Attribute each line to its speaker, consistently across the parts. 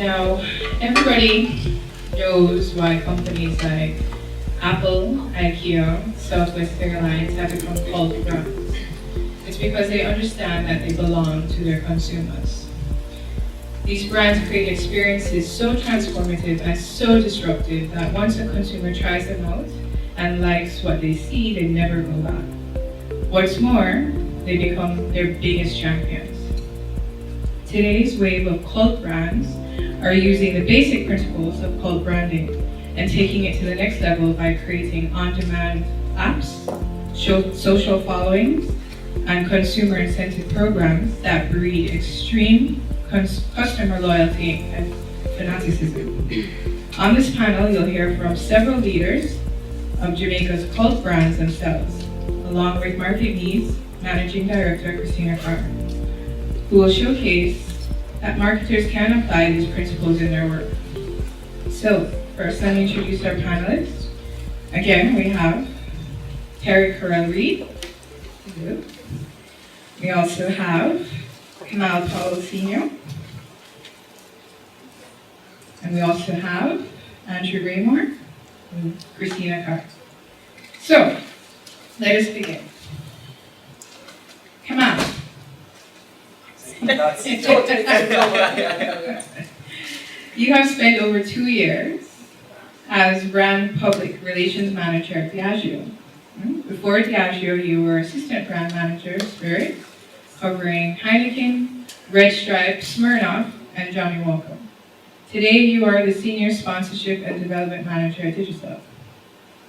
Speaker 1: Now, everybody knows why companies like Apple, IKEA, Southwest Airlines have become cult brands. It's because they understand that they belong to their consumers. These brands create experiences so transformative and so disruptive that once a consumer tries them out and likes what they see, they never go back. What's more, they become their biggest champions. Today's wave of cult brands are using the basic principles of cult branding and taking it to the next level by creating on-demand apps, social followings, and consumer incentive programs that breed extreme customer loyalty and fanaticism. On this panel, you'll hear from several leaders of Jamaica's cult brands themselves, along with Market Me's Managing Director, Christina Carr, who will showcase that marketers can apply these principles in their work. So, first let me introduce our panelists. Again, we have Terry Carell-Reed. We also have Kamal Powell Sr. And we also have Andrew Raymore and Christina Carr. So, let us begin. Kamal. You have spent over 2 years as brand public relations manager at Diageo. Before Diageo, you were assistant brand manager of Spirit, covering Heineken, Red Stripe, Smirnoff, and Johnny Walker. Today, you are the senior sponsorship and development manager at Digital.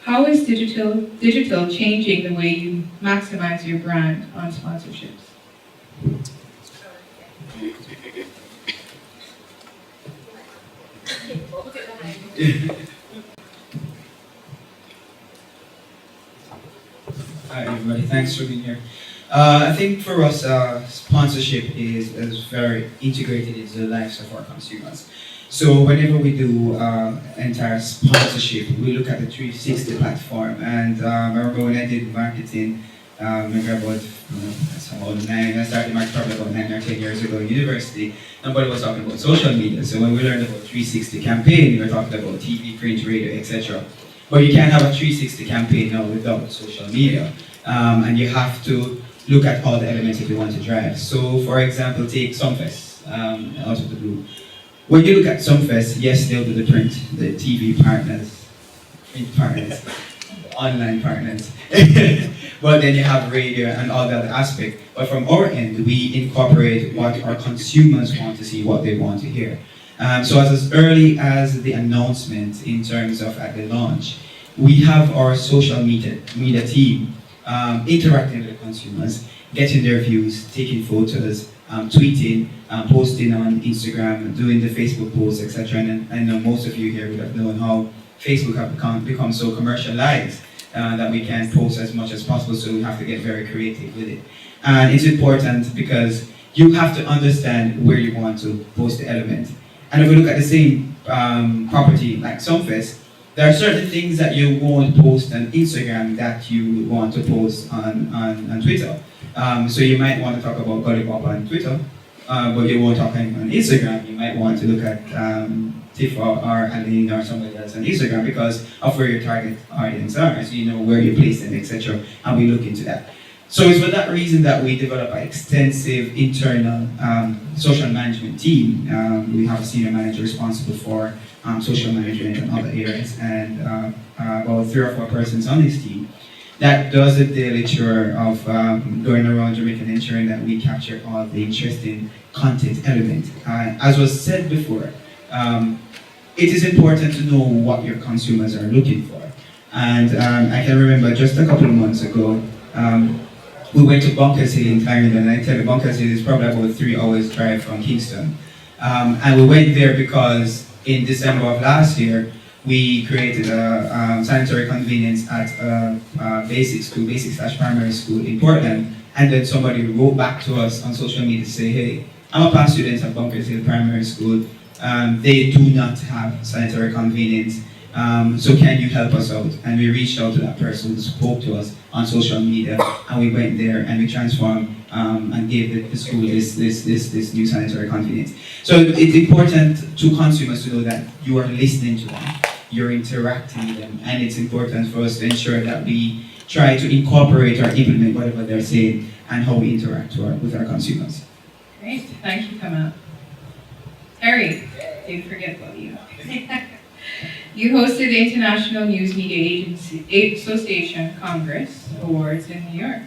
Speaker 1: How is digital changing the way you maximize your brand on sponsorships?
Speaker 2: Hi everybody, thanks for being here. I think for us, sponsorship is very integrated into the lives of our consumers. So whenever we do entire sponsorship, we look at the 360 platform. And I remember when I did marketing, maybe about I started marketing probably about 9 or 10 years ago in university. Nobody was talking about social media. So when we learned about 360 campaign, we were talking about TV, print, radio, etc. But you can't have a 360 campaign now without social media. And you have to look at all the elements if you want to drive. So for example, take Sumfest out of the blue. When you look at Sumfest, yes, they'll do the print, the TV partners, print partners, online partners. But then you have radio and all the other aspect. But from our end, we incorporate what our consumers want to see, what they want to hear. So as early as the announcement in terms of at the launch, we have our social media team interacting with the consumers, getting their views, taking photos, tweeting, posting on Instagram, doing the Facebook posts, etc. And I know most of you here would have known how Facebook have become so commercialized that we can't post as much as possible, so we have to get very creative with it. And it's important because you have to understand where you want to post the element. And if we look at the same property like Sumfest, there are certain things that you won't post on Instagram that you want to post on Twitter. So you might want to talk about Gully Pop on Twitter, but you won't talk on Instagram. You might want to look at Tiff or Aline or somebody else on Instagram because of where your target audience are, so you know where you place them, etc. And we look into that. So it's for that reason that we develop an extensive internal social management team. We have a senior manager responsible for social management and other areas, and about 3 or 4 persons on this team that does the daily chore of going around Jamaica and ensuring that we capture all the interesting content elements. As was said before, it is important to know what your consumers are looking for. And I can remember just a couple of months ago, we went to Bunkers Hill in Clarendon, and I tell you, Bunkers Hill is probably about 3 hours drive from Kingston. And we went there because in December of last year, we created a sanitary convenience at a basic/primary school in Portland. And then somebody wrote back to us on social media to say, hey, I'm a past student at Bunkers Hill Primary School. They do not have sanitary convenience. So can you help us out? And we reached out to that person who spoke to us on social media, and we went there and we transformed and gave the school this new sanitary convenience. So it's important to consumers to know that you are listening to them, you're interacting with them, and it's important for us to ensure that we try to incorporate or implement whatever they're saying and how we interact with our consumers.
Speaker 1: Great, thank you, Kamal. Terry, didn't forget about you. You hosted the International News Media Association Congress Awards in New York,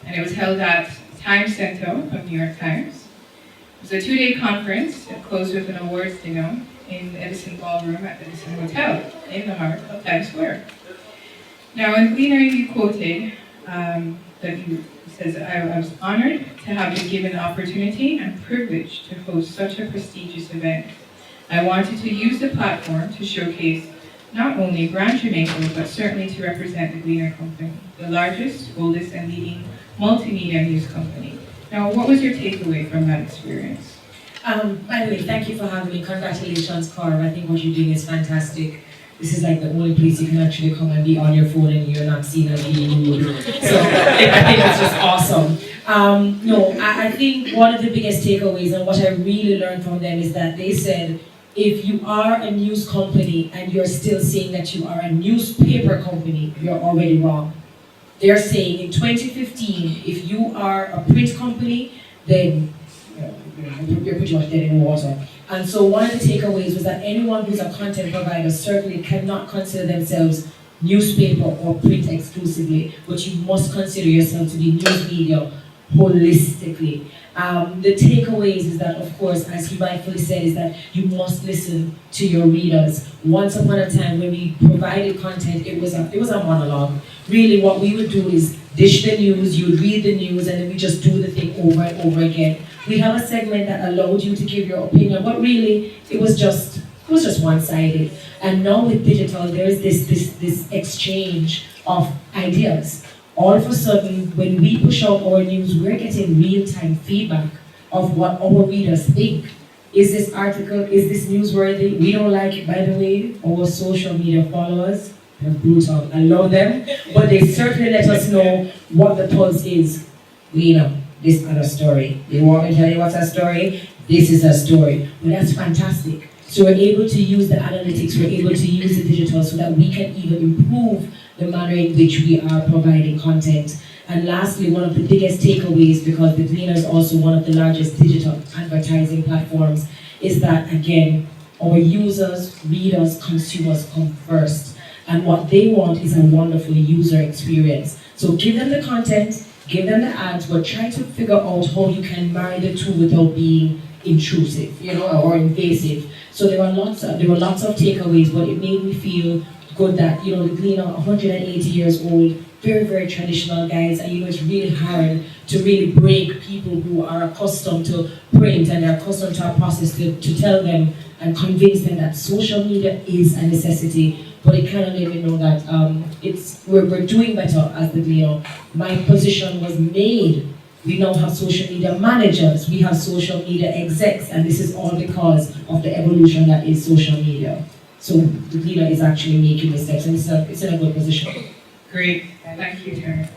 Speaker 1: and it was held at Times Center of New York Times. It was a 2-day conference that closed with an awards dinner in the Edison Ballroom at the Edison Hotel in the heart of Times Square. Now, in plenary, you quoted that you says, I was honored to have been given the opportunity and privilege to host such a prestigious event. I wanted to use the platform to showcase not only brand Jamaica, but certainly to represent the Gleaner Company, the largest, oldest, and leading multimedia news company. Now, what was your takeaway from that experience?
Speaker 3: By the way, thank you for having me. Congratulations, Carl. I think what you're doing is fantastic. This is like the only place you can actually come and be on your phone and you're not seen as being rude. So I think that's just awesome. I think one of the biggest takeaways and what I really learned from them is that they said, if you are a news company and you're still saying that you are a newspaper company, you're already wrong. They're saying in 2015, if you are a print company, then you're pretty much dead in the water. And so one of the takeaways was that anyone who's a content provider certainly cannot consider themselves newspaper or print exclusively, but you must consider yourself to be news media holistically. The takeaways is that, of course, as he rightfully said, is that you must listen to your readers. Once upon a time, when we provided content, it was a monologue. Really, what we would do is dish the news, you would read the news, and then we just do the thing over and over again. We have a segment that allowed you to give your opinion, but really, it was just one-sided. And now with digital, there is this exchange of ideas. All of a sudden, when we push out our news, we're getting real-time feedback of what our readers think. Is this article, is this newsworthy? We don't like it, by the way. Our social media followers, they're brutal. I love them, but they certainly let us know what the pulse is. We know this other story. They want me to tell you what's a story? This is a story. But that's fantastic. So we're able to use the analytics, we're able to use the digital so that we can even improve the manner in which we are providing content. And lastly, one of the biggest takeaways, because the Gleaner is also one of the largest digital advertising platforms, is that, again, our users, readers, consumers come first. And what they want is a wonderful user experience. So give them the content, give them the ads, but try to figure out how you can marry the two without being intrusive, or invasive. So there were lots of takeaways, but it made me feel good that, the Gleaner, 180 years old, very, very traditional guys, and it's really hard to really break people who are accustomed to print and they're accustomed to our process to tell them and convince them that social media is a necessity. But it kind of let me know that we're doing better as the Gleaner. My position was made. We now have social media managers, we have social media execs, and this is all because of the evolution that is social media. So the Gleaner is actually making the steps, and it's in a good position.
Speaker 1: Great, thank you, Tara.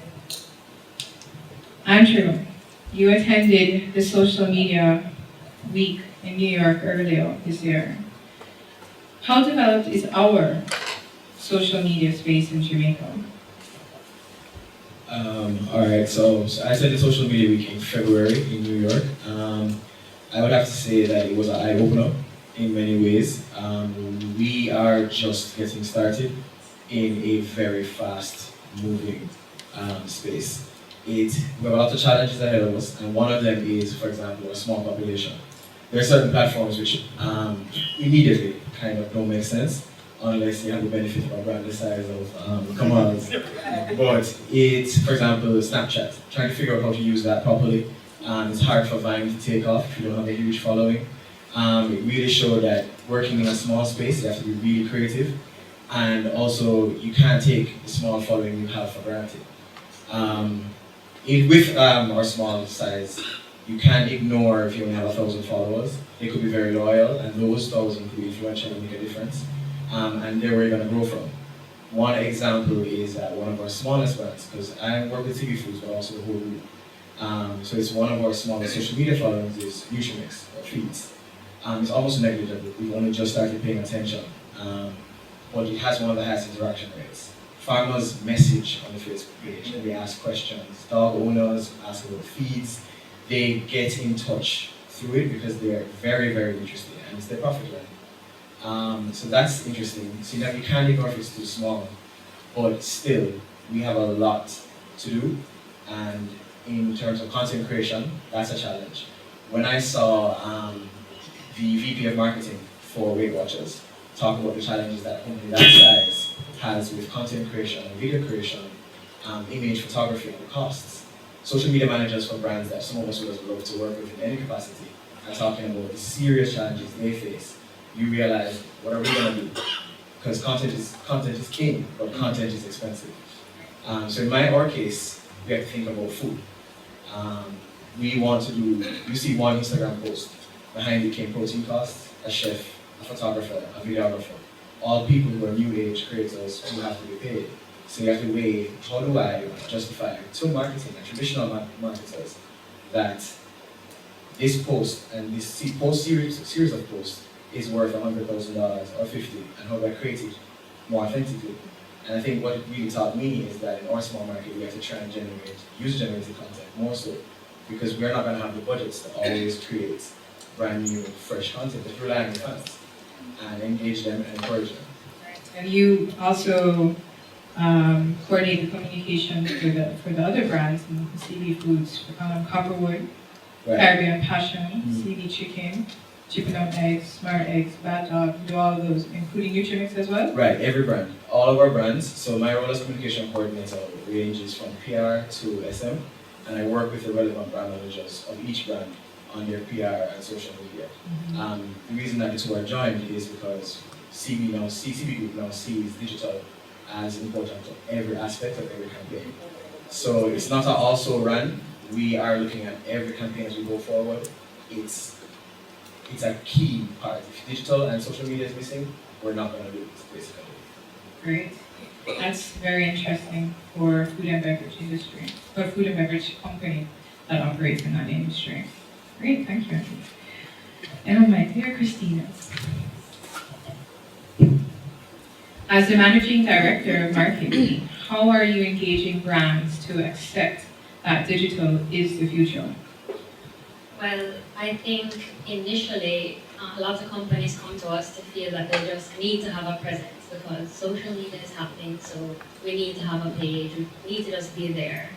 Speaker 1: Andrew, you attended the social media week in New York earlier this year. How developed is our social media space in Jamaica?
Speaker 4: Alright, so I attended social media week in February in New York. I would have to say that it was an eye-opener in many ways. We are just getting started in a very fast-moving space. We have a lot of challenges ahead of us, and one of them is, for example, a small population. There are certain platforms which immediately kind of don't make sense unless you have the benefit of a brand the size of commands. But it's, for example, Snapchat. Trying to figure out how to use that properly. It's hard for Vine to take off if you don't have a huge following. It really showed that working in a small space, you have to be really creative. And also, you can't take the small following you have for granted. With our small size, you can't ignore if you only have 1,000 followers. They could be very loyal, and those 1,000 could be influential and make a difference. And they're where you're going to grow from. One example is one of our smallest brands, because I work with TV Foods, but also the whole group. So it's one of our smallest social media followings is Nutrimix or Feeds. It's almost negligible. We've only just started paying attention. But it has one of the highest interaction rates. Farmers message on the Facebook page and they ask questions. Dog owners ask about feeds. They get in touch through it because they are very, very interested and it's their profit line. So that's interesting. So you can't ignore if it's too small, but still, we have a lot to do. And in terms of content creation, that's a challenge. When I saw the VP of marketing for Weight Watchers talk about the challenges that a company that size has with content creation and video creation, image photography and the costs. Social media managers for brands that some of us would love to work with in any capacity are talking about the serious challenges they face. You realize, what are we going to do? Because content is king, but content is expensive. So in our case, we have to think about food. We want to do, you see one Instagram post, behind it came protein costs, a chef, a photographer, a videographer, all people who are new age creators who have to be paid. So you have to weigh, how do I justify to marketing and traditional marketers that this post and this series of posts is worth $100,000 or $50,000, and how do I create it more authentically? And I think what it really taught me is that in our small market, we have to try and generate user-generated content more so, because we're not going to have the budgets to always create brand new, fresh content. Just rely on the fans and engage them and encourage them.
Speaker 1: Right. And you also coordinate the communication for the other brands, CB Foods, Copperwood,
Speaker 4: Right.
Speaker 1: Caribbean Passion, CB Chicken, Chicken on Eggs, Smart Eggs, Bad Dog, do all of those, including Nutrimix as well?
Speaker 4: Right, every brand. All of our brands. So my role as communication coordinator ranges from PR to SM, and I work with the relevant brand managers of each brand on their PR and social media. The reason that the two are joined is because CB Group now sees digital as important to every aspect of every campaign. So it's not an also run. We are looking at every campaign as we go forward. It's a key part. If digital and social media is missing, we're not going to do it, basically.
Speaker 1: Great. That's very interesting for food and beverage industry, for food and beverage company that operates in that industry. Great, thank you. And my dear Christina, as the Managing Director of Marketing, how are you engaging brands to accept that digital is the future?
Speaker 5: Well, I think initially a lot of companies come to us to feel that they just need to have a presence because social media is happening, so we need to have a page, we need to just be there.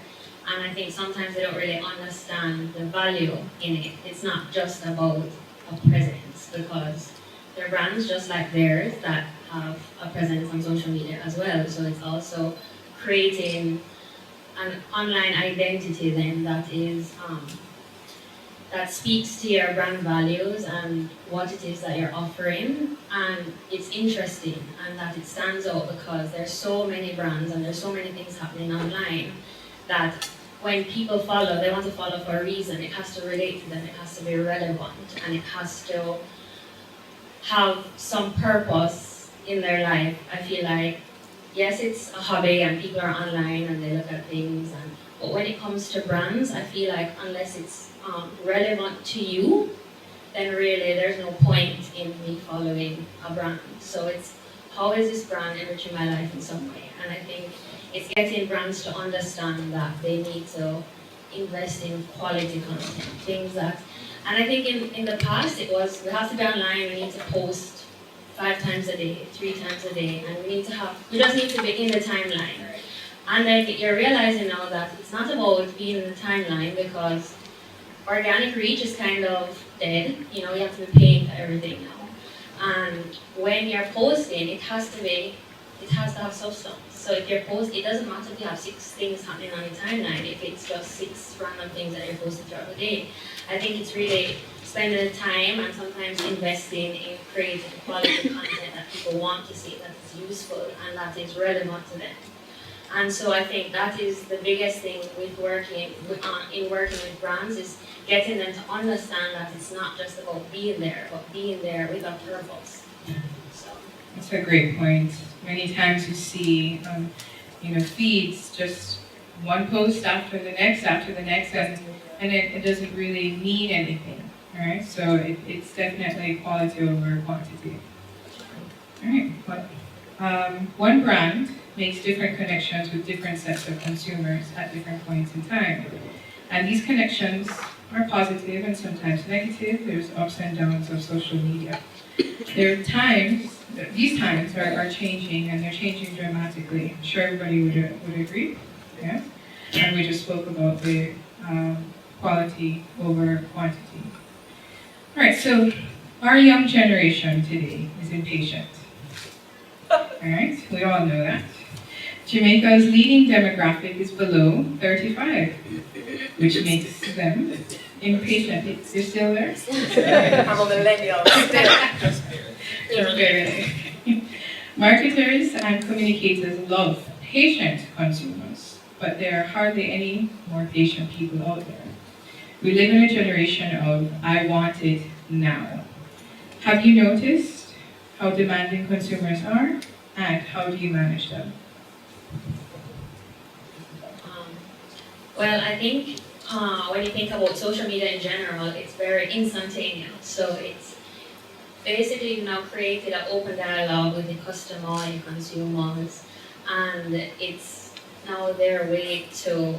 Speaker 5: And I think sometimes they don't really understand the value in it. It's not just about a presence because there are brands just like theirs that have a presence on social media as well. So it's also creating an online identity then that is that speaks to your brand values and what it is that you're offering, and it's interesting and that it stands out because there's so many brands and there's so many things happening online that when people follow, they want to follow for a reason. It has to relate to them, it has to be relevant, and it has to have some purpose in their life. I feel like, yes, it's a hobby and people are online and they look at things, but when it comes to brands, I feel like unless it's relevant to you, then really there's no point in me following a brand. So it's, how is this brand enriching my life in some way? And I think it's getting brands to understand that they need to invest in quality content, things that, and I think in the past it was, we have to be online, we need to post 5 times a day, 3 times a day, and we just need to be in the timeline. And then you're realizing now that it's not about being in the timeline because organic reach is kind of dead. You know, you have to be paying for everything now. And when you're posting, it has to have substance. So if you're posting, it doesn't matter if you have 6 things happening on your timeline, if it's just 6 random things that you're posting throughout the day. I think it's really spending the time and sometimes investing in creating quality content that people want to see, that is useful and that is relevant to them. And so I think that is the biggest thing with working with brands, is getting them to understand that it's not just about being there, but being there with a purpose. So.
Speaker 1: That's a great point. Many times you see, feeds just one post after the next, and it doesn't really mean anything. All right, so it's definitely quality over quantity. All right, one brand makes different connections with different sets of consumers at different points in time. And these connections are positive and sometimes negative. There's ups and downs of social media. These times are changing, and they're changing dramatically. I'm sure everybody would agree, yeah? And we just spoke about the quality over quantity. All right, so our young generation today is impatient. All right, we all know that. Jamaica's leading demographic is below 35, which makes them impatient. You're still there?
Speaker 6: I'm a millennial.
Speaker 1: Marketers and communicators love patient consumers, but there are hardly any more patient people out there. We live in a generation of I want it now. Have you noticed how demanding consumers are, and how do you manage them?
Speaker 5: Well, I think when you think about social media in general, it's very instantaneous. So it's basically now created an open dialogue with the customer and consumers, and it's now their way to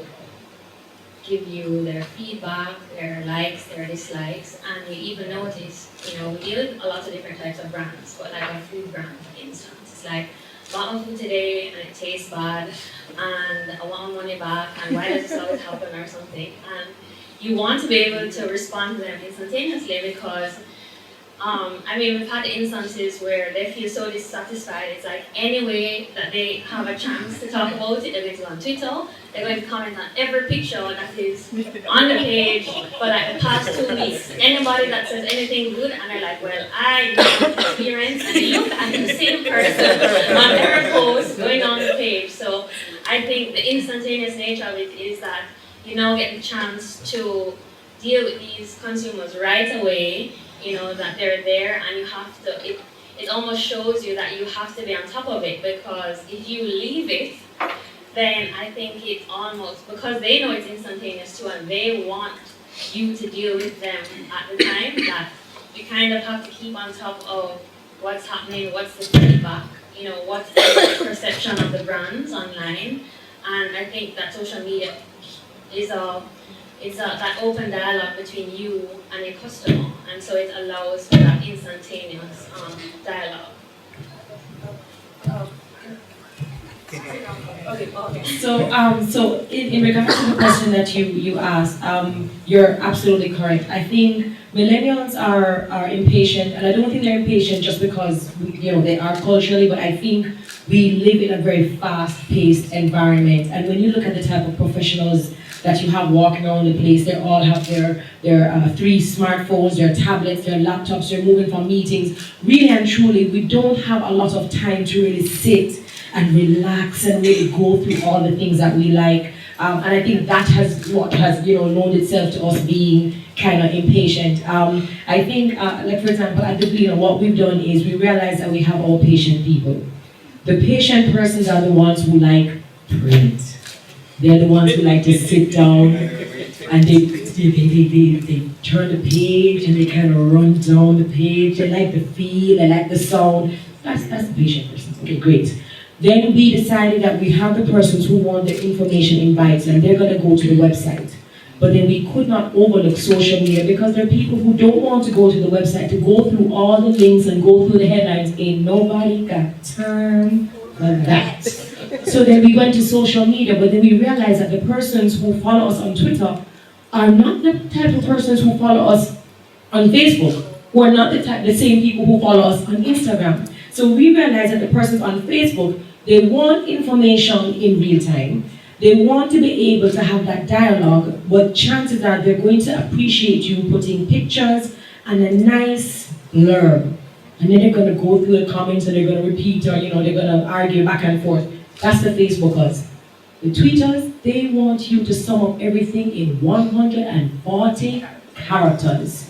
Speaker 5: give you their feedback, their likes, their dislikes, and you even notice, we deal with a lot of different types of brands, but like a food brand, for instance, it's like, bought my food today and it tastes bad, and I want my money back, and why does this always happen or something, and you want to be able to respond to them instantaneously because we've had instances where they feel so dissatisfied. It's like any way that they have a chance to talk about it, they're going to go on Twitter, they're going to comment on every picture that is on the page for like the past 2 weeks. Anybody that says anything good, and they're like, well, I know experience, and they look at the same person on every post going on the page. So I think the instantaneous nature of it is that you now get the chance to deal with these consumers right away. That they're there, and you have to, it almost shows you that you have to be on top of it, because if you leave it, then I think it's almost, because they know it's instantaneous too, and they want you to deal with them at the time, that you kind of have to keep on top of what's happening, what's the feedback, what's the perception of the brands online, and I think that social media is that open dialogue between you and your customer, and so it allows for that instantaneous dialogue.
Speaker 3: So in regards to the question that you asked, you're absolutely correct. I think millennials are impatient, and I don't think they're impatient just because they are culturally, but I think we live in a very fast-paced environment, and when you look at the type of professionals that you have walking around the place, they all have their 3 smartphones, their tablets, their laptops, they're moving from meetings. Really and truly, we don't have a lot of time to really sit and relax and really go through all the things that we like. And I think that has loaned itself to us being kind of impatient. I think, like for example, at the what we've done is we realize that we have all patient people. The patient persons are the ones who like print. They're the ones who like to sit down and they turn the page and they kind of run down the page. They like the feel, they like the sound. That's the patient person. Okay, great. Then we decided that we have the persons who want their information in bites and they're going to go to the website. But then we could not overlook social media because there are people who don't want to go to the website to go through all the links and go through the headlines. Ain't nobody got time for that. So then we went to social media, but then we realized that the persons who follow us on Twitter are not the type of persons who follow us on Facebook, who are not the same people who follow us on Instagram. So we realized that the persons on Facebook, they want information in real time. They want to be able to have that dialogue, but chances are they're going to appreciate you putting pictures and a nice blurb. And then they're going to go through the comments and they're going to repeat or they're going to argue back and forth. That's the Facebookers. The Tweeters, they want you to sum up everything in 140 characters.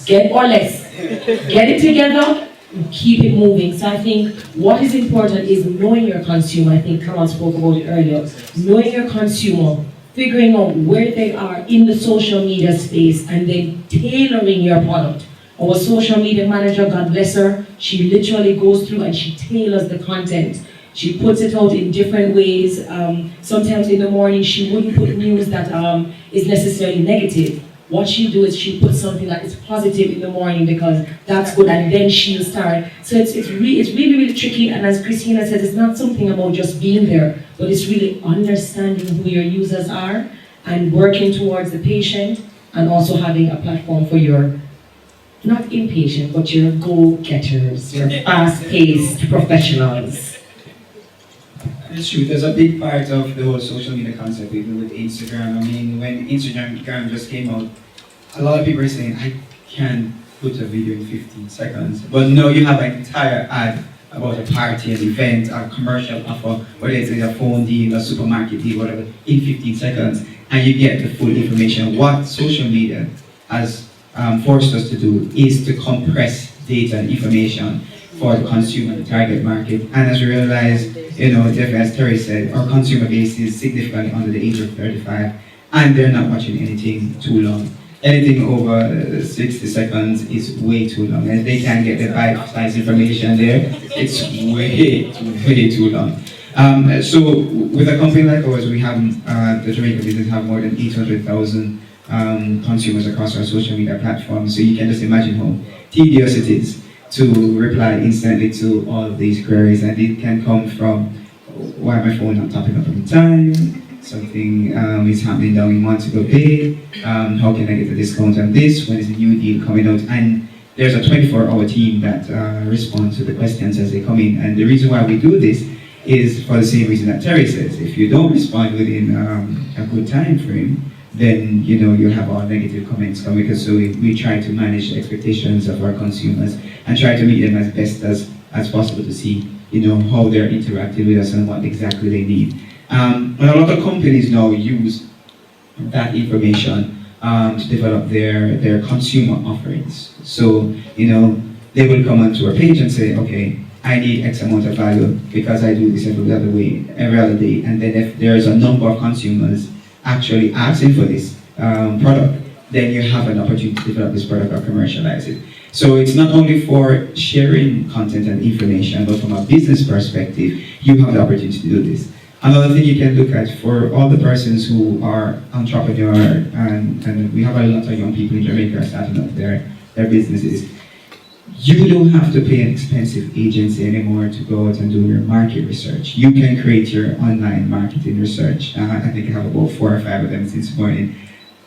Speaker 3: Get or less. Get it together keep it moving. So I think what is important is knowing your consumer. I think Carol spoke about it earlier. Knowing your consumer, figuring out where they are in the social media space, and then tailoring your product. Our social media manager, God bless her, she literally goes through and she tailors the content. She puts it out in different ways. Sometimes in the morning she wouldn't put news that is necessarily negative. What she do is she puts something that is positive in the morning because that's good, and then she'll start. So it's really, really tricky, and as Christina says, it's not something about just being there, but it's really understanding who your users are and working towards the patient, and also having a platform for your, not impatient, but your go-getters, your fast-paced professionals.
Speaker 2: It's true. There's a big part of the whole social media concept, even with Instagram. I mean, when Instagram just came out, a lot of people are saying, I can put a video in 15 seconds. But no, you have an entire ad about a party, an event, a commercial offer, whether it's a phone deal, a supermarket deal, whatever, in 15 seconds, and you get the full information. What social media has forced us to do is to compress data and information for the consumer, the target market. And as we realize, definitely as Terry said, our consumer base is significantly under the age of 35, and they're not watching anything too long. Anything over 60 seconds is way too long. And if they can't get the bite-sized information there, it's way too long. So with a company like ours, we have, the Jamaica business have more than 800,000 consumers across our social media platforms. So you can just imagine how tedious it is to reply instantly to all of these queries, and it can come from why my phone not topping up on time, something is happening down in months ago pay, how can I get a discount on this, when is a new deal coming out, and there's a 24-hour team that responds to the questions as they come in. And the reason why we do this is for the same reason that Terry says. If you don't respond within a good time frame, then you have all negative comments coming, because so we try to manage the expectations of our consumers and try to meet them as best as possible to see how they're interacting with us and what exactly they need. And a lot of companies now use that information to develop their consumer offerings. So they will come onto our page and say, okay, I need X amount of value because I do this every other day. And then if there's a number of consumers actually asking for this product, then you have an opportunity to develop this product or commercialize it. So it's not only for sharing content and information, but from a business perspective, you have the opportunity to do this. Another thing you can look at for all the persons who are entrepreneur, and we have a lot of young people in Jamaica starting up their businesses, you don't have to pay an expensive agency anymore to go out and do your market research. You can create your online marketing research. I think I have about 4 or 5 of them since morning.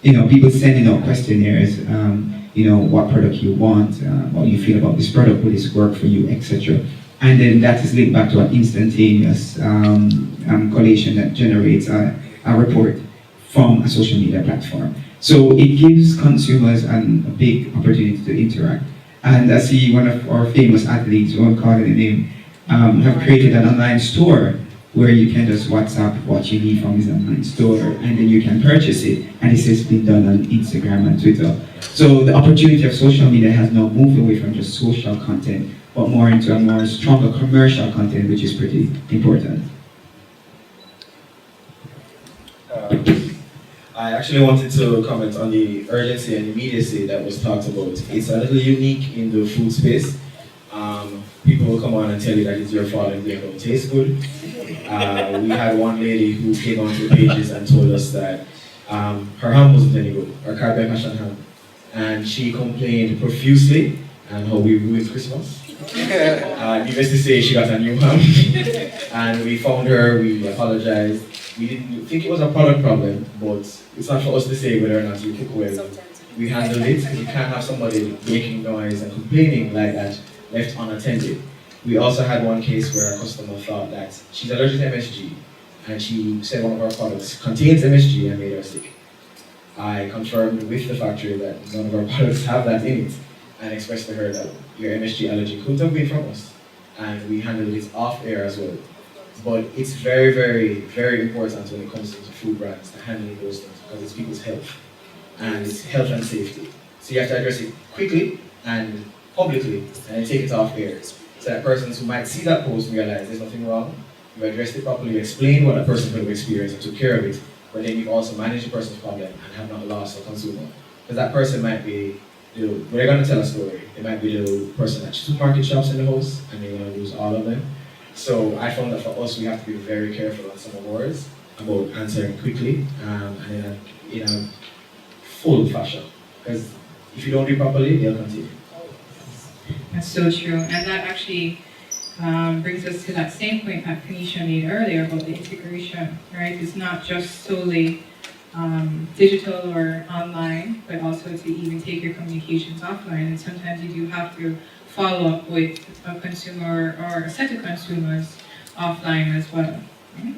Speaker 2: People sending out questionnaires, what product you want, what you feel about this product, will this work for you, etc. And then that is linked back to an instantaneous collation that generates a report from a social media platform. So it gives consumers a big opportunity to interact. And I see one of our famous athletes, who won't call it a name, have created an online store where you can just WhatsApp what you need from his online store, and then you can purchase it. And this has been done on Instagram and Twitter. So the opportunity of social media has now moved away from just social content, but more into a more stronger commercial content, which is pretty important.
Speaker 4: I actually wanted to comment on the urgency and immediacy that was talked about. It's a little unique in the food space. People will come on and tell you that it's your fault and they don't taste good. We had one lady who came onto the pages and told us that her ham wasn't any good, her carbe passion ham. And she complained profusely and how we ruined Christmas. Needless to say, she got a new ham. And we found her, we apologized. We didn't think it was a product problem, but it's not for us to say whether or not you cook well. We handled it, because you can't have somebody making noise and complaining like that left unattended. We also had one case where a customer thought that she's allergic to MSG, and she said one of our products contains MSG and made her sick. I confirmed with the factory that none of our products have that in it, and expressed to her that your MSG allergy couldn't have been from us, and we handled it off air as well. But it's very, very, very important when it comes to food brands to handling those things, because it's people's health and it's health and safety. So you have to address it quickly and publicly and then take it off air. So that persons who might see that post realize there's nothing wrong, you addressed it properly, you explained what that person could have experienced and took care of it, but then you also manage the person's problem and have not lost a consumer. Because that person might be, they're going to tell a story. They might be the person that supermarket shops in the house and they're going to lose all of them. So I found that for us, we have to be very careful on some of our words about answering quickly and in a full fashion. Because if you don't do it properly, they'll continue.
Speaker 1: That's so true. And that actually brings us to that same point that Kanisha made earlier about the integration, right? It's not just solely digital or online, but also to even take your communications offline. And sometimes you do have to follow up with a consumer or a set of consumers offline as well. Right?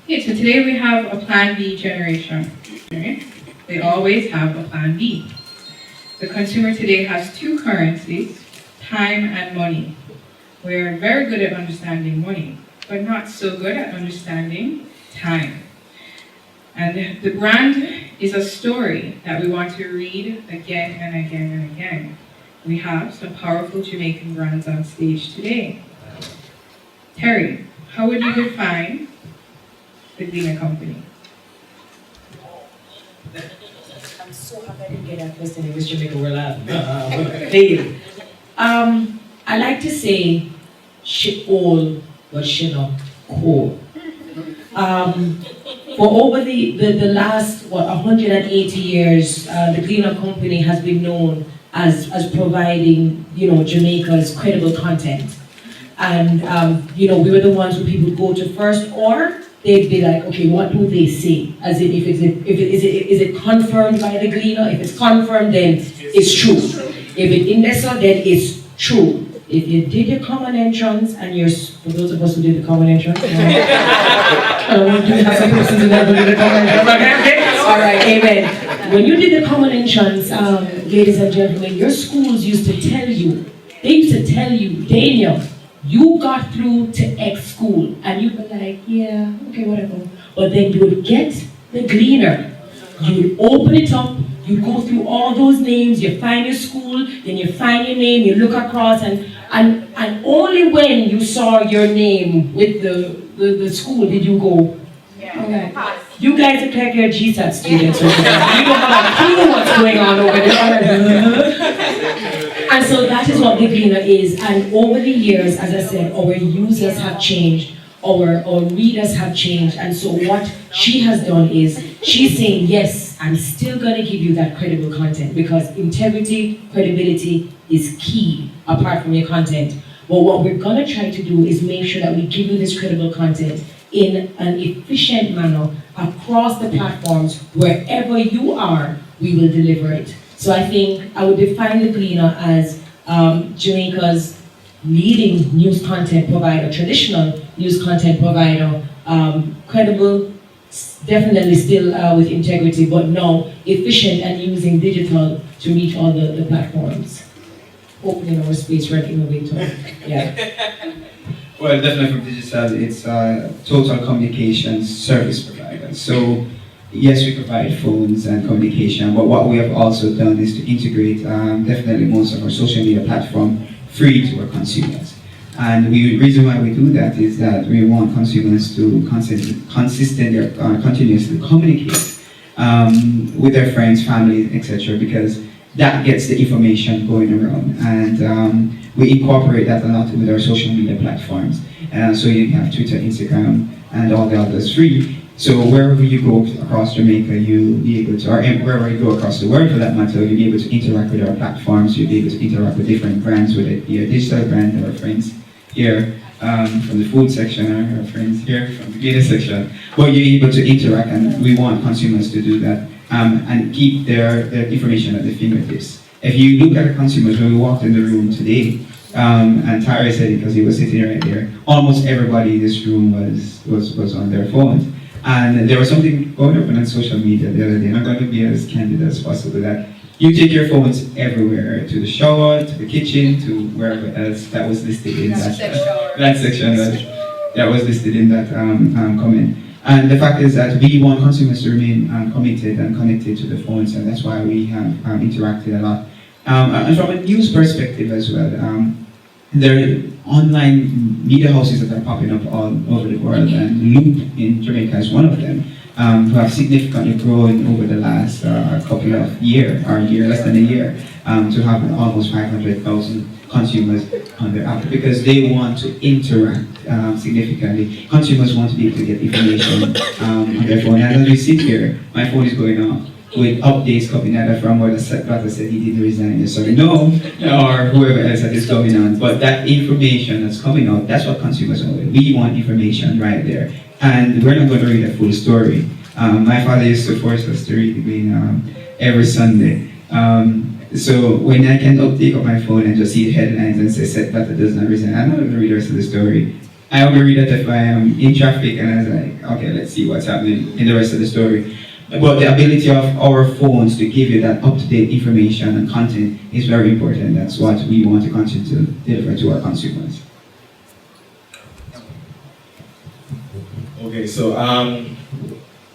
Speaker 1: Okay, so today we have a Plan B generation. Right? They always have a Plan B. The consumer today has two currencies, time and money. We're very good at understanding money, but not so good at understanding time. And the brand is a story that we want to read again and again and again. We have some powerful Jamaican brands on stage today. Terry, how would you define the Gleaner Company?
Speaker 3: I'm so happy I didn't get that question. It was Jamaica, we're laughing. Fail. I like to say, she all, but she not cool. For over the last, 180 years, the Gleaner Company has been known as providing, Jamaica's credible content. And, we were the ones who people go to first, or they'd be like, okay, what do they say? As in, is it confirmed by the Gleaner? If it's confirmed, then it's true. If it's indexed, then it's true. If you did your common entrance, and for those of us who did the common entrance, do have some persons in there who did the common entrance? All right, amen. When you did the common entrance, ladies and gentlemen, your schools used to tell you, Daniel, you got through to X school, and you'd be like, yeah, okay, whatever. But then you would get the Gleaner, you would open it up, you go through all those names, you find your school, then you find your name, you look across, and only when you saw your name with the school did you go, okay. You guys look like you're GSAT students. You don't have a clue what's going on over there. And so that is what the Gleaner is. And over the years, as I said, our users have changed, our readers have changed. And so what she has done is, she's saying, yes, I'm still going to give you that credible content, because integrity, credibility is key apart from your content. But what we're going to try to do is make sure that we give you this credible content in an efficient manner across the platforms. Wherever you are, we will deliver it. So I think I would define the Gleaner as Jamaica's leading news content provider, traditional news content provider, credible, definitely still with integrity, but now efficient and using digital to reach all the platforms. Opening our space for an innovator. Yeah.
Speaker 2: Well, definitely from digital, it's total communications service provider. So yes, we provide phones and communication, but what we have also done is to integrate definitely most of our social media platform free to our consumers. And the reason why we do that is that we want consumers to consistently continuously communicate with their friends, family, etc., because that gets the information going around. And we incorporate that a lot with our social media platforms. So you have Twitter, Instagram, and all the others free. So wherever you go across Jamaica, you'll be able to, or wherever you go across the world for that matter, you'll be able to interact with our platforms, you'll be able to interact with different brands, whether it be a digital brand or friends here from the food section, or our friends here from the Gleaner section. But you're able to interact, and we want consumers to do that and keep their information at their fingertips. If you look at the consumers, when we walked in the room today, and Tara said it because he was sitting right there, almost everybody in this room was on their phones. And there was something going on social media the other day. I'm going to be as candid as possible that you take your phones everywhere, to the shower, to the kitchen, to wherever else that was listed in that section that was listed in that comment. And the fact is that we want consumers to remain committed and connected to the phones, and that's why we have interacted a lot And from a news perspective as well, there are online media houses that are popping up all over the world, and Loop in Jamaica is one of them, who have significantly grown over the last couple of years, or year, less than a year, to have almost 500,000 consumers on their app because they want to interact significantly. Consumers want to be able to get information on their phone. As we sit here, my phone is going off with updates coming either from where the brother said he didn't resign, sorry, no, or whoever else that is coming on. But that information that's coming out, that's what consumers want. We want information right there. And we're not going to read a full story. My father used to force us to read every Sunday. So when I can take up my phone and just see the headlines and say, said brother does not resign, I'm not going to read the rest of the story. I only read that if I am in traffic and I was like, okay, let's see what's happening in the rest of the story. But the ability of our phones to give you that up-to-date information and content is very important. That's what we want to continue to deliver to our consumers.
Speaker 4: Okay, so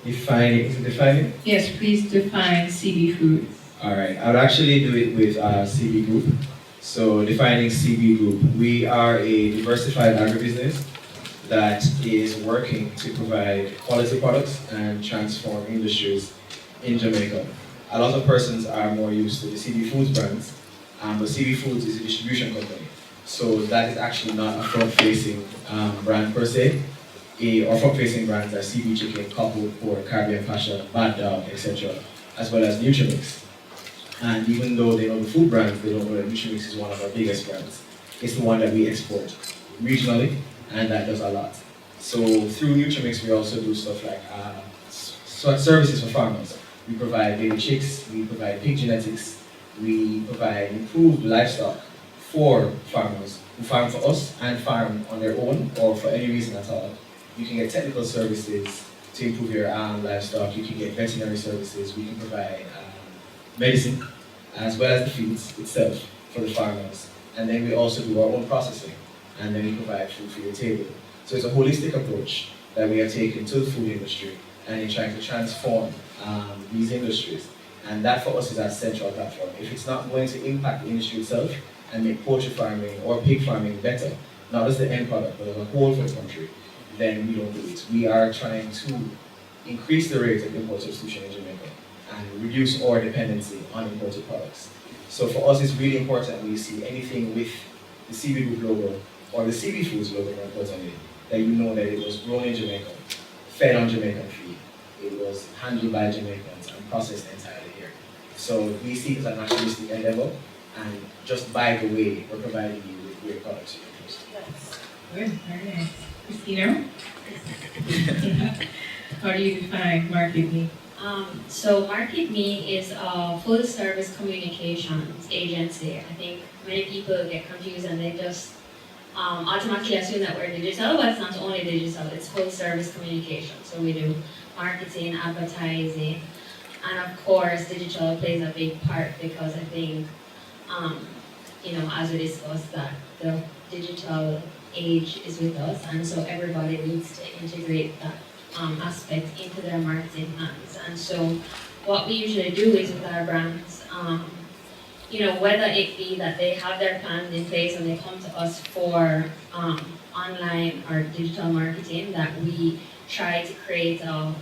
Speaker 4: defining?
Speaker 1: Yes, please define CB Foods.
Speaker 4: All right, I would actually do it with CB Group. So defining CB Group, we are a diversified agribusiness that is working to provide quality products and transform industries in Jamaica. A lot of persons are more used to the CB Foods brands, but CB Foods is a distribution company. So that is actually not a front-facing brand per se. Or front-facing brands are CB Chicken, Couple, Pork, Caribbean Passion, Bad Dog, etc., as well as Nutrimix. And even though they know the food brands, they don't know that Nutrimix is one of our biggest brands. It's the one that we export regionally, and that does a lot. So through Nutrimix, we also do stuff like services for farmers. We provide baby chicks, we provide pig genetics, we provide improved livestock for farmers who farm for us and farm on their own or for any reason at all. You can get technical services to improve your livestock. You can get veterinary services. We can provide medicine as well as the feeds itself for the farmers. And then we also do our own processing, and then we provide food for your table. So it's a holistic approach that we are taking to the food industry and in trying to transform these industries. And that for us is our central platform. If it's not going to impact the industry itself and make poultry farming or pig farming better, not as the end product, but as a whole for the country, then we don't do it. We are trying to increase the rate of import substitution in Jamaica and reduce our dependency on imported products. So for us, it's really important when you see anything with the CB Group logo or the CB Foods logo, more importantly, that you know that it was grown in Jamaica, fed on Jamaican feed, it was handled by Jamaicans and processed entirely here. So we see it as a nationalistic endeavor, and just by the way, we're providing you with great products to use.
Speaker 1: Good, very nice. Christina? How do you define Market Me?
Speaker 5: So Market Me is a full-service communications agency. I think many people get confused and they just automatically assume that we're digital, but it's not only digital, it's full-service communication. So we do marketing, advertising, and of course digital plays a big part because I think, as we discussed, that the digital age is with us, and so everybody needs to integrate that aspect into their marketing plans. And so what we usually do is with our brands, whether it be that they have their plans in place and they come to us for online or digital marketing, that we try to create a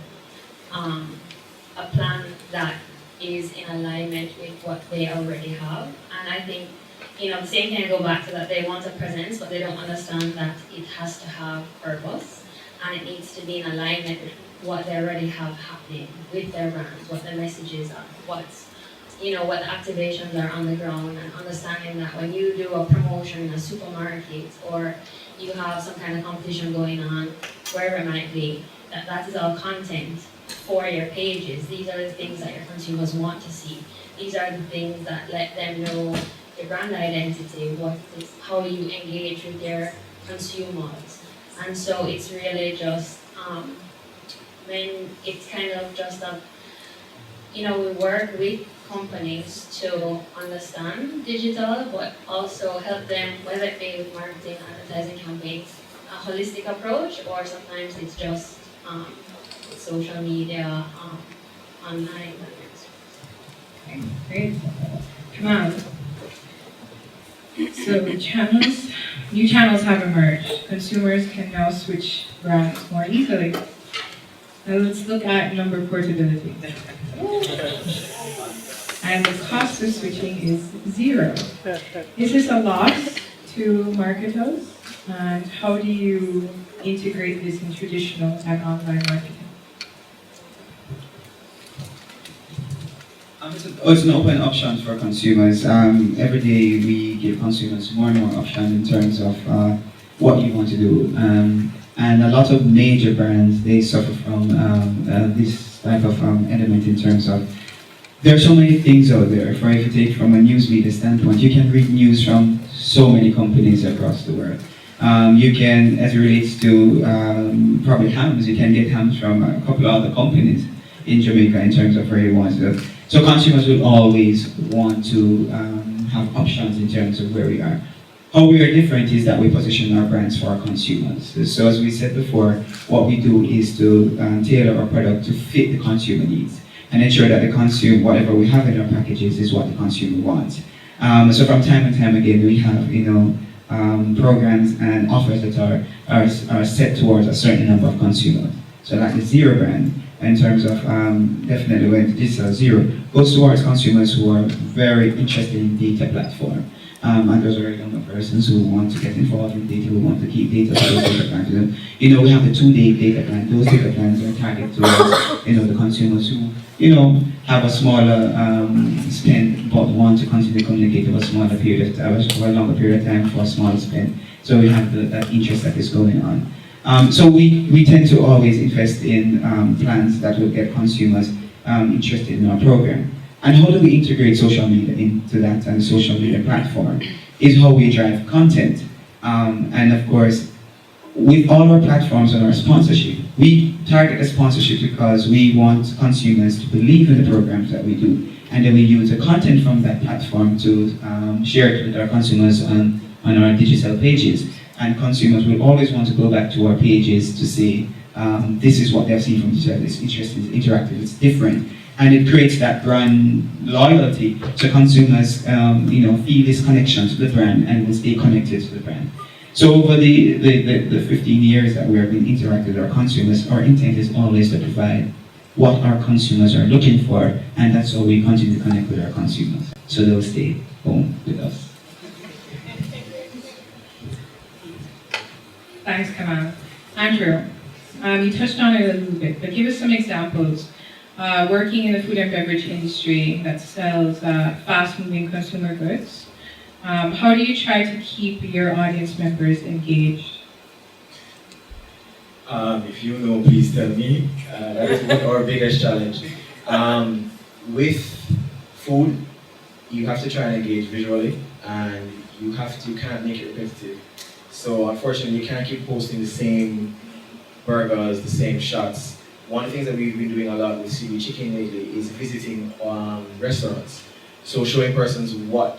Speaker 5: plan that is in alignment with what they already have. And I think, the same thing I go back to that they want a presence, but they don't understand that it has to have purpose and it needs to be in alignment with what they already have happening with their brands, what the messages are, what the activations are on the ground, and understanding that when you do a promotion in a supermarket or you have some kind of competition going on, wherever it might be, that is all content for your pages. These are the things that your consumers want to see. These are the things that let them know your brand identity, how you engage with your consumers. And so it's really just, when it's kind of just we work with companies to understand digital, but also help them, whether it be with marketing, advertising campaigns, a holistic approach, or sometimes it's just social media, online.
Speaker 1: Okay, great. Come on. So new channels have emerged. Consumers can now switch brands more easily. Now let's look at number portability. And the cost of switching is zero. Is this a loss to marketers? And how do you integrate this in traditional and online marketing?
Speaker 2: It's an open option for consumers. Every day we give consumers more and more options in terms of what you want to do. And a lot of major brands, they suffer from this type of element in terms of there are so many things out there. For if you take from a news media standpoint, you can read news from so many companies across the world. You can, as it relates to probably hams, you can get hams from a couple of other companies in Jamaica in terms of where you want to. So consumers will always want to have options in terms of where we are. How we are different is that we position our brands for our consumers. So as we said before, what we do is to tailor our product to fit the consumer needs and ensure that the consumer, whatever we have in our packages is what the consumer wants. So from time and time again, we have programs and offers that are set towards a certain number of consumers. So like the Zero brand, in terms of definitely when digital zero goes towards consumers who are very interested in data platform. And those are younger persons who want to get involved in data, who want to keep data for those data plans. We have the 2-day data plan. Those data plans are targeted towards the consumers who have a smaller spend but want to continue to communicate over a smaller period of time, over a longer period of time for a smaller spend. So we have that interest that is going on. So we tend to always invest in plans that will get consumers interested in our program. And how do we integrate social media into that and social media platform is how we drive content. And of course, with all our platforms and our sponsorship, we target the sponsorship because we want consumers to believe in the programs that we do. And then we use the content from that platform to share it with our consumers on our digital pages. And consumers will always want to go back to our pages to say, this is what they've seen from digital, it's interesting, it's interactive, it's different. And it creates that brand loyalty, so consumers feel this connection to the brand and will stay connected to the brand. So over the 15 years that we have been interacting with our consumers, our intent is always to provide what our consumers are looking for, and that's how we continue to connect with our consumers. So they'll stay home with us.
Speaker 1: Thanks, Kamal. Andrew, you touched on it a little bit, but give us some examples. Working in the food and beverage industry that sells fast-moving consumer goods, how do you try to keep your audience members engaged?
Speaker 4: If you know, please tell me. That is one of our biggest challenge. With food, you have to try and engage visually, and you can't make it repetitive. So unfortunately, you can't keep posting the same burgers, the same shots. One of the things that we've been doing a lot with CB Chicken lately is visiting restaurants. So showing persons what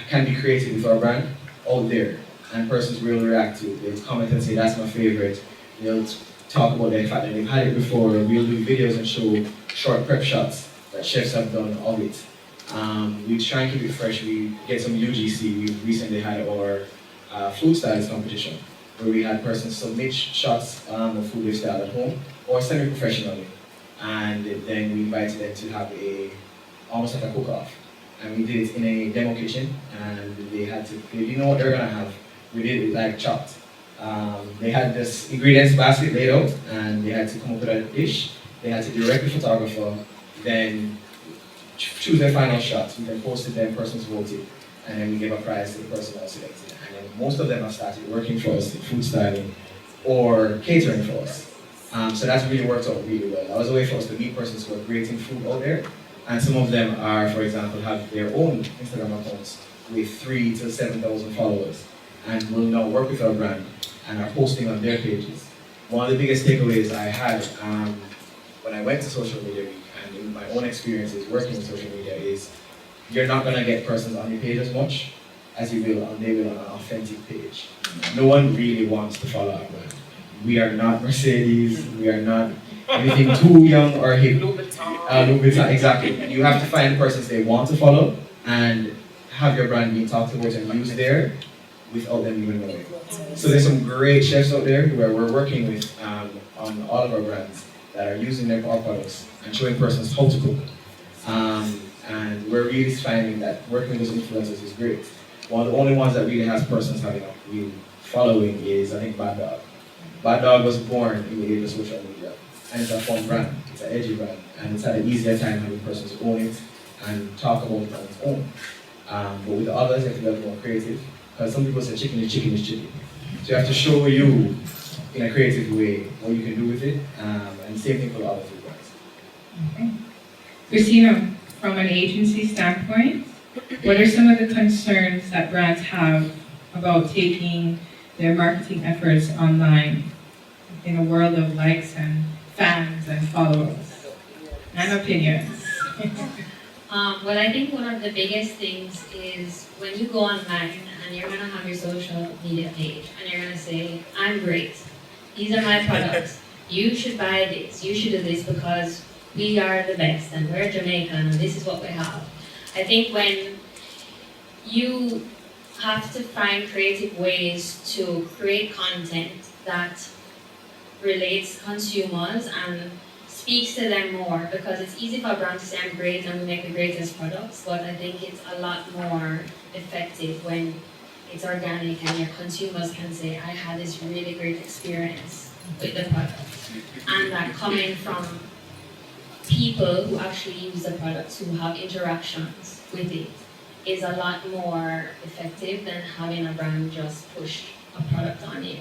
Speaker 4: can be created with our brand out there, and persons will react to it. They'll comment and say, that's my favorite. They'll talk about the fact that they've had it before. We'll do videos and show short prep shots that chefs have done of it. We try and keep it fresh. We get some UGC. We recently had our food styles competition, where we had persons submit shots of food they style at home or semi-professionally, and then we invited them to have almost like a cook-off, and we did it in a demo kitchen, and they didn't know what they were gonna have. We did it like chopped. They had this ingredients basket laid out, and they had to come up with a dish. They had to direct the photographer, then choose their final shots. We then posted them, persons voted, and then we gave a prize to the person that was selected. And then most of them have started working for us in food styling or catering for us. So that's really worked out really well. That was a way for us to meet persons who are creating food out there. And some of them are, for example, have their own Instagram accounts with 3,000 to 7,000 followers, and will now work with our brand and are posting on their pages. One of the biggest takeaways I had when I went to social media week, and in my own experiences working with social media, is you're not gonna get persons on your page as much as you will on an authentic page. No one really wants to follow our brand. We are not Mercedes, we are not anything too young or hip. Louis Vuitton, exactly. You have to find the persons they want to follow and have your brand being talked about and used there without them even knowing. So there's some great chefs out there where we're working with on all of our brands that are using our products and showing persons how to cook. And we're really finding that working with those influencers is great. One of the only ones that really has persons having a real following is, I think, Bad Dog. Bad Dog was born in the age of social media, and it's a fun brand, it's an edgy brand, and it's had an easier time having persons own it and talk about it on its own. But with the others, you have to be a little more creative, because some people say chicken is chicken is chicken. So you have to show you, in a creative way, what you can do with it, and same thing for the other two brands.
Speaker 1: Okay. Christina, from an agency standpoint, what are some of the concerns that brands have about taking their marketing efforts online in a world of likes and fans and followers and opinions?
Speaker 5: Well, I think one of the biggest things is when you go online and you're going to have your social media page and you're going to say, I'm great, these are my products, you should buy this, you should do this because we are the best and we're Jamaican and this is what we have. I think when you have to find creative ways to create content that relates to consumers and speaks to them more, because it's easy for a brand to say I'm great and we make the greatest products, but I think it's a lot more effective when it's organic and your consumers can say, I had this really great experience with the product. And that coming from people who actually use the products, who have interactions with it, is a lot more effective than having a brand just push a product on you.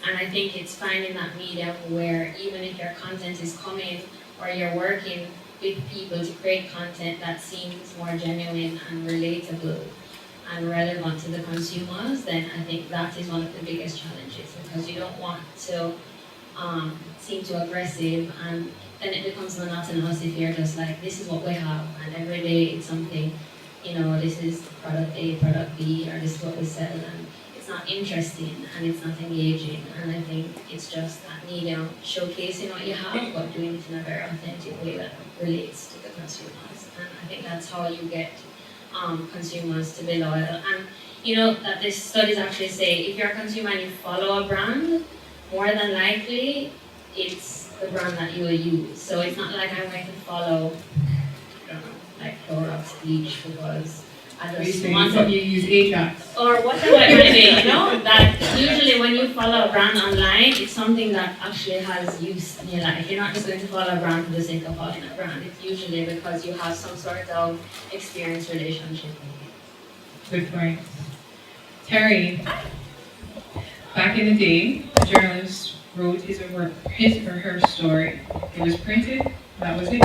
Speaker 5: And I think it's finding that medium where even if your content is coming or you're working with people to create content that seems more genuine and relatable and relevant to the consumers, then I think that is one of the biggest challenges, because you don't want to seem too aggressive and then it becomes monotonous if you're just like, this is what we have and every day it's something, this is product A, product B, or this is what we sell, and it's not interesting and it's not engaging. And I think it's just that medium showcasing what you have, but doing it in a very authentic way that relates to the consumers. And I think that's how you get consumers to be loyal. And that the studies actually say if you're a consumer and you follow a brand, more than likely it's the brand that you will use. So it's not like I'm going to follow, I don't know, like Clorox bleach because I just want to
Speaker 1: you use Ajax.
Speaker 5: or whatever it might be, that usually when you follow a brand online, it's something that actually has use in your life. You're not just going to follow a brand for the sake of following a brand. It's usually because you have some sort of experience relationship with it.
Speaker 1: Good point. Terry, back in the day, a journalist wrote his or her story. It was printed, that was it.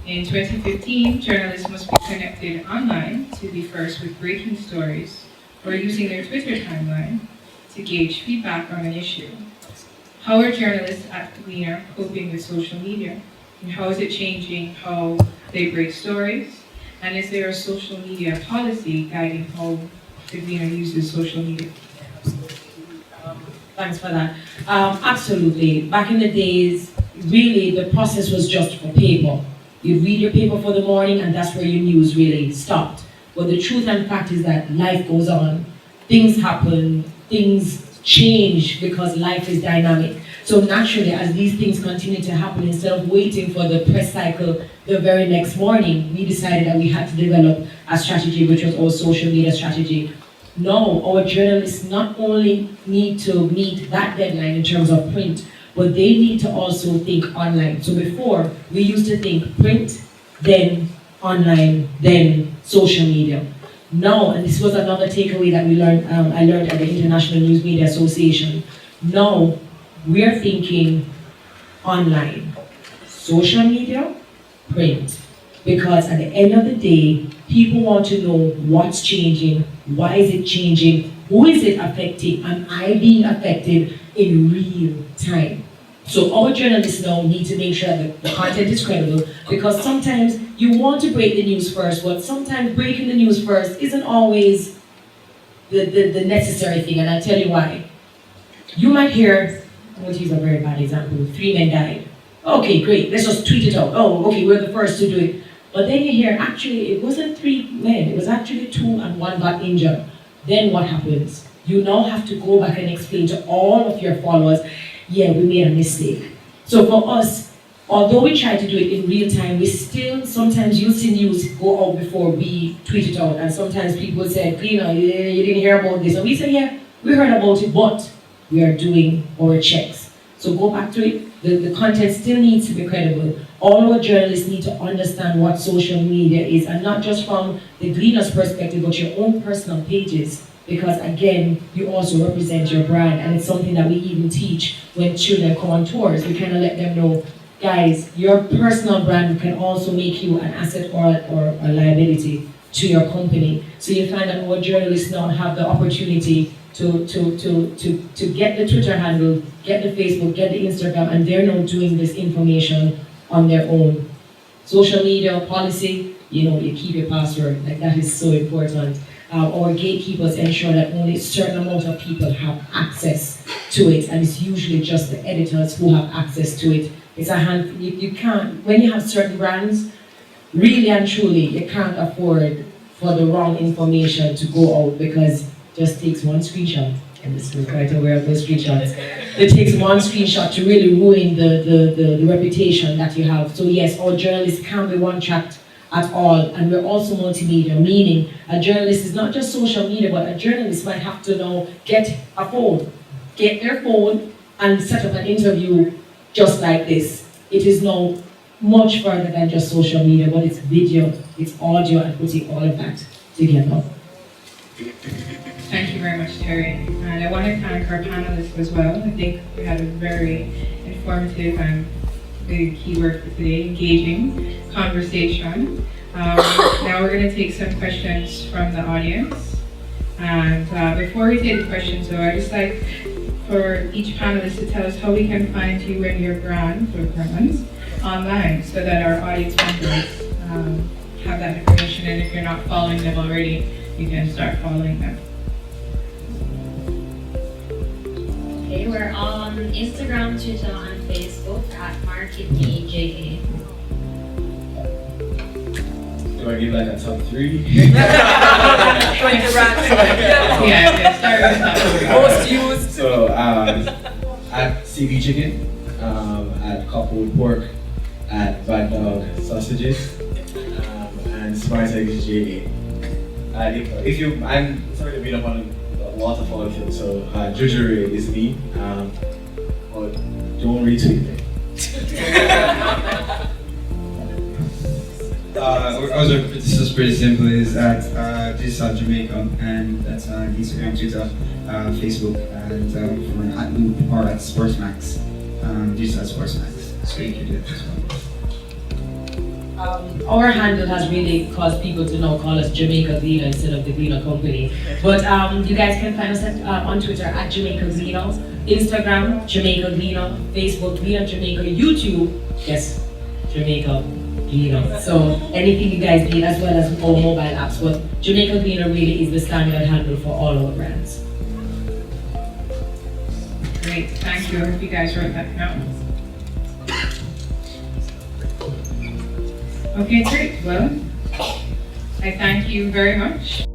Speaker 1: In 2015, journalists must be connected online to be first with breaking stories or using their Twitter timeline to gauge feedback on an issue. How are journalists at Gleaner coping with social media? And how is it changing how they break stories? And is there a social media policy guiding how the Gleaner uses social media?
Speaker 3: Thanks for that. Absolutely. Back in the days, really the process was just for paper. You'd read your paper for the morning and that's where your news really stopped. But the truth and fact is that life goes on. Things happen, things change because life is dynamic. So naturally, as these things continue to happen, instead of waiting for the press cycle the very next morning, we decided that we had to develop a strategy, which was our social media strategy. Now, our journalists not only need to meet that deadline in terms of print, but they need to also think online. So before, we used to think print, then online, then social media. Now, and this was another takeaway that I learned at the International News Media Association. Now, we're thinking online, social media, print. Because at the end of the day, people want to know what's changing, why is it changing, who is it affecting, am I being affected in real time? So our journalists now need to make sure that the content is credible, because sometimes you want to break the news first, but sometimes breaking the news first isn't always the necessary thing, and I'll tell you why. You might hear, I'm going to use a very bad example, 3 men died. Okay, great, let's just tweet it out. Oh, okay, we're the first to do it. But then you hear, actually, it wasn't 3 men, it was actually 2 and 1 got injured. Then what happens? You now have to go back and explain to all of your followers, yeah, we made a mistake. So for us, although we try to do it in real time, we still, sometimes you'll see news go out before we tweet it out. And sometimes people say, Cleaner, you didn't hear about this. And we say, yeah, we heard about it, but we are doing our checks. So go back to it. The content still needs to be credible. All our journalists need to understand what social media is, and not just from the Gleaner's perspective, but your own personal pages. Because again, you also represent your brand, and it's something that we even teach when children come on tours. We kind of let them know, guys, your personal brand can also make you an asset or a liability to your company. So you find that our journalists now have the opportunity to get the Twitter handle, get the Facebook, get the Instagram, and they're now doing this information on their own. Social media policy, you keep your password, like that is so important. Our gatekeepers ensure that only a certain amount of people have access to it, and it's usually just the editors who have access to it. It's a hand, you can't, when you have certain brands, really and truly, you can't afford for the wrong information to go out, because it just takes one screenshot, and this is quite aware of those screenshots. It takes one screenshot to really ruin the reputation that you have. So yes, our journalists can be one-tracked at all, and we're also multimedia, meaning a journalist is not just social media, but a journalist might have to now get their phone and set up an interview just like this. It is now much further than just social media, but it's video, it's audio, and putting all of that together.
Speaker 1: Thank you very much, Terry. And I want to thank our panelists as well. I think we had a very informative and the key word for today, engaging conversation. Now we're going to take some questions from the audience. And before we take the questions, though, I'd just like for each panelist to tell us how we can find you and your brand or brands online, so that our audience members have that information. And if you're not following them already, you can start following them.
Speaker 5: Okay, we're on Instagram, Twitter, and Facebook at MarketMeJA.
Speaker 4: Do I give like a top 3?
Speaker 1: Yeah, start with that.
Speaker 6: Most used.
Speaker 4: So at CB Chicken, at Coupled Pork, at Bad Dog Sausages, and Smart Eggs JA. If you, I'm sorry to beat up on a waterfall of you, so Jujure is me, but don't retweet me.
Speaker 2: This is pretty simple. Is at Jamaica, and that's on Instagram, Twitter, Facebook, and for at Loop or at Sportsmax, Sportsmax. So you can do it as well.
Speaker 3: Our handle has really caused people to now call us Jamaica Gleaner instead of the Gleaner Company. But you guys can find us on Twitter at Jamaica Gleaner, Instagram, Jamaica Gleaner, Facebook, Gleaner Jamaica, YouTube, yes, Jamaica Gleaner. So anything you guys need, as well as our mobile apps. But Jamaica Gleaner really is the standard handle for all our brands.
Speaker 1: Great, thank you. I hope you guys wrote that down. Okay, great. Well, I thank you very much.